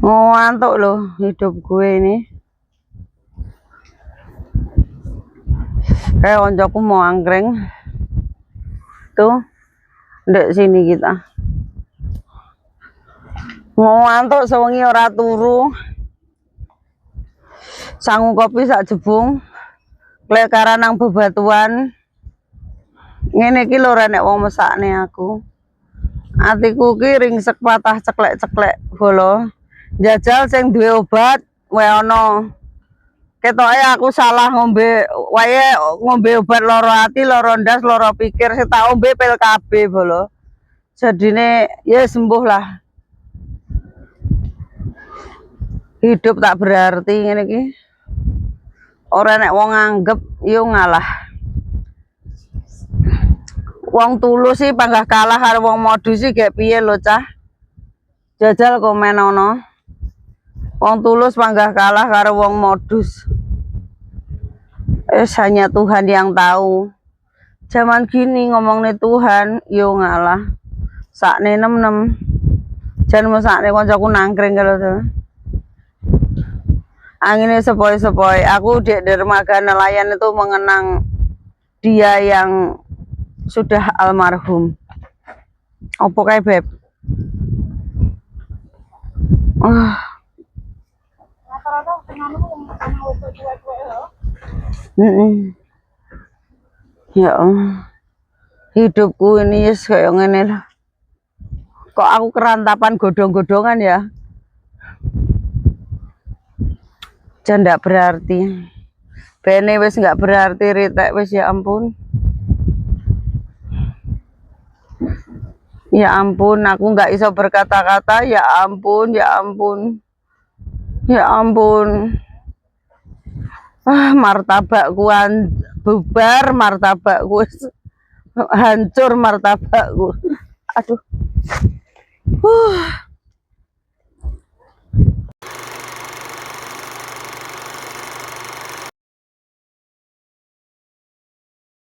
Ngantuk loh hidup gue ini. Kayak koncoku mau angkring. Tuh, ndek sini kita. Ngantuk sewengi ora turu. Sangu kopi sak jebung. Klekara nang bebatuan. Ngene iki lho nek wong mesakne aku. Atiku ki ringsek patah ceklek-ceklek bolo. Jajal sing duwe obat wae ana. Ketoke aku salah ngombe wae ngombe obat loro ati, loro ndas, loro pikir sing tak ombe pil kabeh bolo. Jadine ya sembuh lah. Hidup tak berarti ngene iki. Ora nek wong anggap yo ngalah. Wong tulus sih panggah kalah karo wong modus sih gek piye lho cah. Jajal komen ono. Wong tulus panggah kalah karo wong modus. Hanya Tuhan yang tahu. Zaman gini ngomongnya Tuhan yo ngalah. Sakne nem-nem. Jan mesakne kancaku nangkring kalau tuh. Anginnya sepoi-sepoi. Aku di dermaga nelayan itu mengenang dia yang sudah almarhum. Opo kae beb? Ya hidupku ini yes kayak ngene lah. Kok aku kerantapan godong-godongan ya? Jan ndak berarti. Bene wis nggak berarti ritek wis ya ampun. Ya ampun, aku nggak iso berkata-kata. Ya ampun, ya ampun, ya ampun. Martabakku bubar, martabakku hancur martabakku. Aduh.